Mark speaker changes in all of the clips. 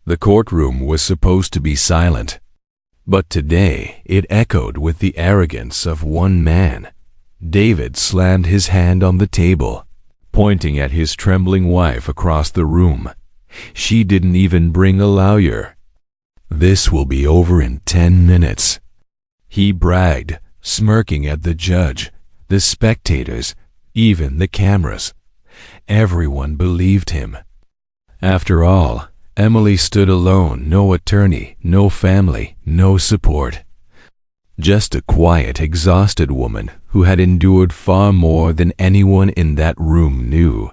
Speaker 1: The courtroom was supposed to be silent, but today it echoed with the arrogance of one man. David slammed his hand on the table, pointing at his trembling wife across the room. She didn't even bring a lawyer. "This will be over in 10 minutes," he bragged, smirking at the judge, the spectators, even the cameras. Everyone believed him. After all, Emily stood alone, no attorney, no family, no support. Just a quiet, exhausted woman who had endured far more than anyone in that room knew.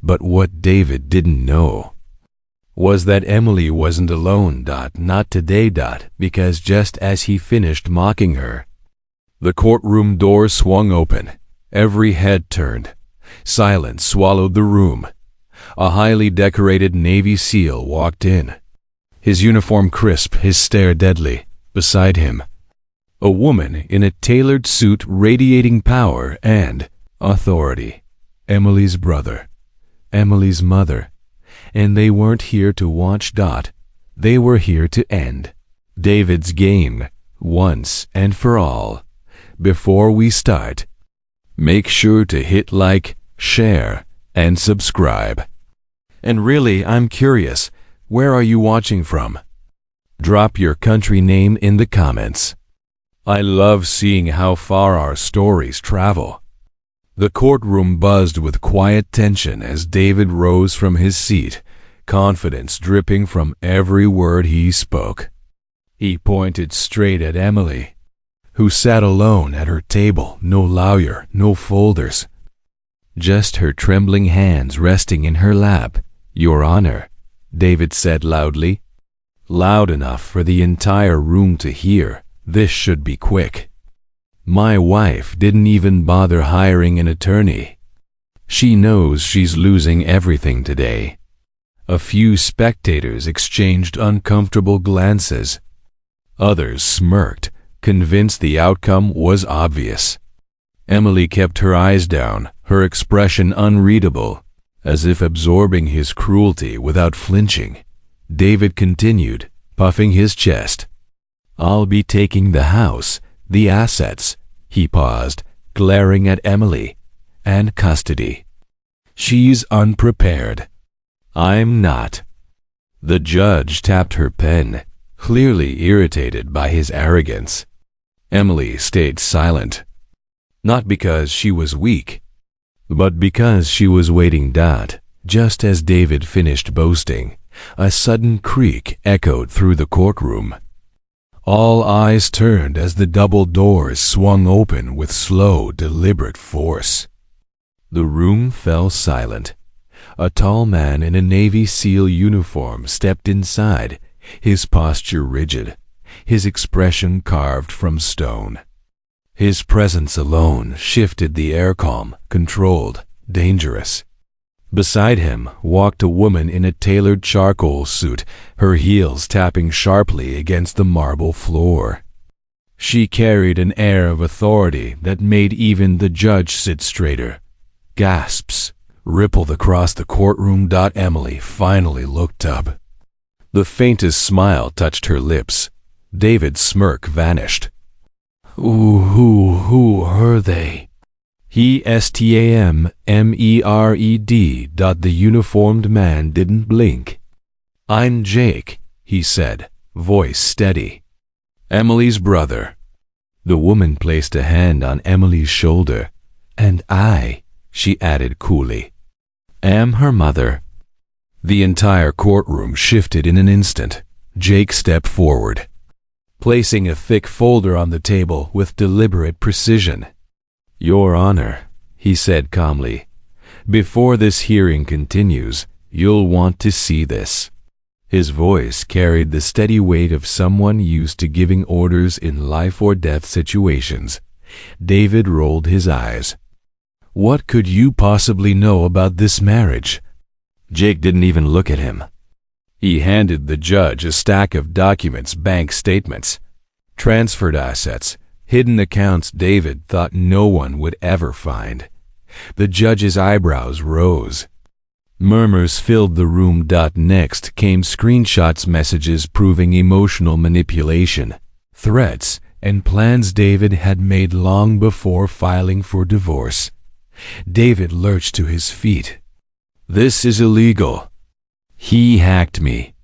Speaker 1: But what David didn't know was that Emily wasn't alone, not today, because just as he finished mocking her, the courtroom doors swung open. Every head turned. Silence swallowed the room. A highly decorated Navy SEAL walked in, his uniform crisp, his stare deadly. Beside him, a woman in a tailored suit radiating power and authority. Emily's brother, Emily's mother. And they weren't here to watch. They were here to end David's game once and for all. Before we start, make sure to hit like, share, and subscribe. And really, I'm curious, where are you watching from? Drop your country name in the comments. I love seeing how far our stories travel. The courtroom buzzed with quiet tension as David rose from his seat, confidence dripping from every word he spoke. He pointed straight at Emily, who sat alone at her table, no lawyer, no folders. Just her trembling hands resting in her lap. "Your Honor," David said loudly. Loud enough for the entire room to hear. "This should be quick. My wife didn't even bother hiring an attorney. She knows she's losing everything today." A few spectators exchanged uncomfortable glances. Others smirked, convinced the outcome was obvious. Emily kept her eyes down, her expression unreadable, as if absorbing his cruelty without flinching. David continued, puffing his chest. "I'll be taking the house, the assets," he paused, glaring at Emily, "and custody. She's unprepared. I'm not." The judge tapped her pen, clearly irritated by his arrogance. Emily stayed silent, not because she was weak, but because she was waiting. Just as David finished boasting, a sudden creak echoed through the courtroom. All eyes turned as the double doors swung open with slow, deliberate force. The room fell silent. A tall man in a Navy SEAL uniform stepped inside, his posture rigid, his expression carved from stone. His presence alone shifted the air, calm, controlled, dangerous. Beside him walked a woman in a tailored charcoal suit, her heels tapping sharply against the marble floor. She carried an air of authority that made even the judge sit straighter. Gasps rippled across the courtroom. Emily finally looked up. The faintest smile touched her lips. David's smirk vanished. Who are they?" He stammered. The uniformed man didn't blink. "I'm Jake," he said, voice steady. "Emily's brother." The woman placed a hand on Emily's shoulder. "And I," she added coolly, "am her mother." The entire courtroom shifted in an instant. Jake stepped forward, placing a thick folder on the table with deliberate precision. "Your Honor," he said calmly, "before this hearing continues, you'll want to see this." His voice carried the steady weight of someone used to giving orders in life-or-death situations. David rolled his eyes. "What could you possibly know about this marriage?" Jake didn't even look at him. He handed the judge a stack of documents, bank statements, transferred assets, hidden accounts David thought no one would ever find. The judge's eyebrows rose. Murmurs filled the room. Next came screenshots, messages proving emotional manipulation, threats, and plans David had made long before filing for divorce. David lurched to his feet. "This is illegal. He hacked me."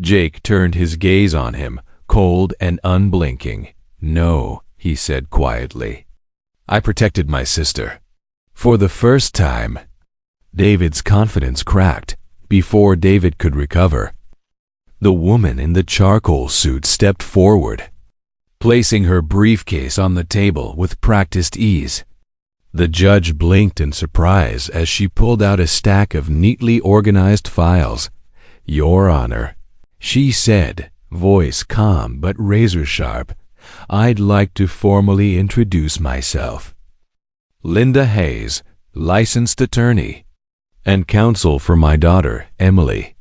Speaker 1: Jake turned his gaze on him, cold and unblinking. "No," he said quietly. "I protected my sister." For the first time, David's confidence cracked before David could recover. The woman in the charcoal suit stepped forward, placing her briefcase on the table with practiced ease. The judge blinked in surprise as she pulled out a stack of neatly organized files. "Your Honor," she said, voice calm but razor-sharp, "I'd like to formally introduce myself. Linda Hayes, licensed attorney, and counsel for my daughter, Emily."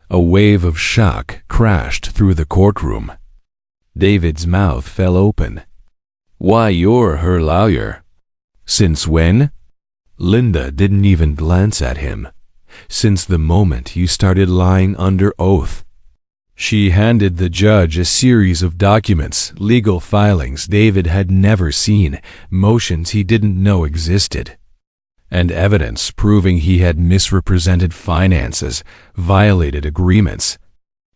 Speaker 1: A wave of shock crashed through the courtroom. David's mouth fell open. "Why, you're her lawyer." "Since when?" Linda didn't even glance at him. "Since the moment you started lying under oath." She handed the judge a series of documents, legal filings David had never seen, motions he didn't know existed, and evidence proving he had misrepresented finances, violated agreements,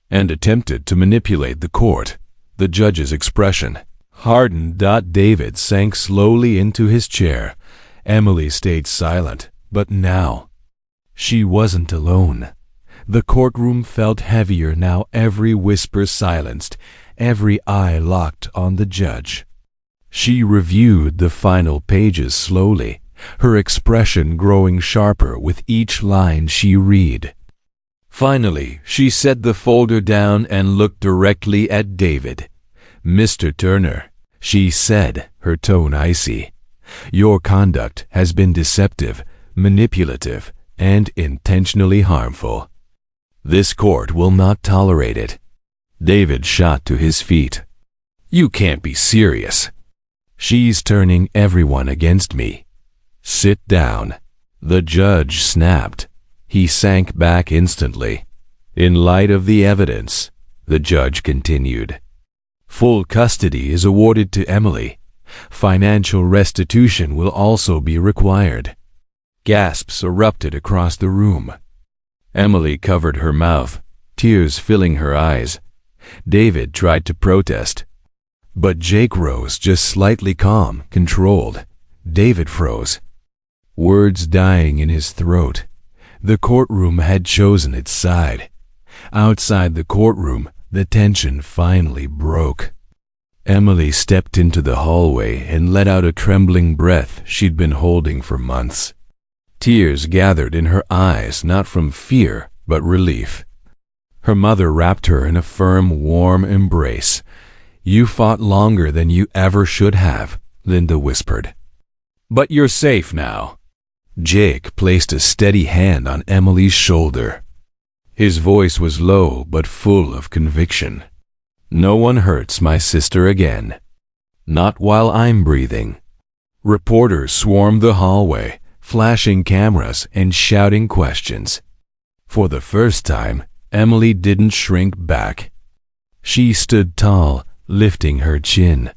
Speaker 1: and attempted to manipulate the court. The judge's expression hardened. David sank slowly into his chair. Emily stayed silent, but now she wasn't alone. The courtroom felt heavier now, every whisper silenced, every eye locked on the judge. She reviewed the final pages slowly, her expression growing sharper with each line she read. Finally, she set the folder down and looked directly at David. "Mr. Turner," she said, her tone icy, "your conduct has been deceptive, manipulative, and intentionally harmful. This court will not tolerate it." David shot to his feet. "You can't be serious. She's turning everyone against me." "Sit down," the judge snapped. He sank back instantly. "In light of the evidence," the judge continued, "full custody is awarded to Emily. Financial restitution will also be required." Gasps erupted across the room. Emily covered her mouth, tears filling her eyes. David tried to protest, but Jake rose, just slightly calm, controlled. David froze, words dying in his throat. The courtroom had chosen its side. Outside the courtroom, the tension finally broke. Emily stepped into the hallway and let out a trembling breath she'd been holding for months. Tears gathered in her eyes, not from fear, but relief. Her mother wrapped her in a firm, warm embrace. "You fought longer than you ever should have," Linda whispered. "But you're safe now." Jake placed a steady hand on Emily's shoulder. His voice was low but full of conviction. "No one hurts my sister again. Not while I'm breathing." Reporters swarmed the hallway, flashing cameras and shouting questions. For the first time, Emily didn't shrink back. She stood tall, lifting her chin.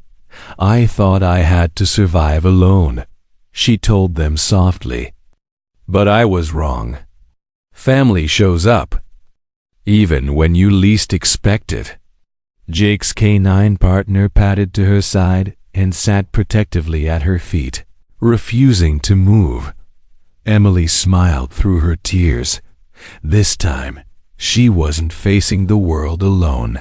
Speaker 1: "I thought I had to survive alone," she told them softly. "But I was wrong. Family shows up, even when you least expect it." Jake's canine partner padded to her side and sat protectively at her feet, refusing to move. Emily smiled through her tears. This time, she wasn't facing the world alone.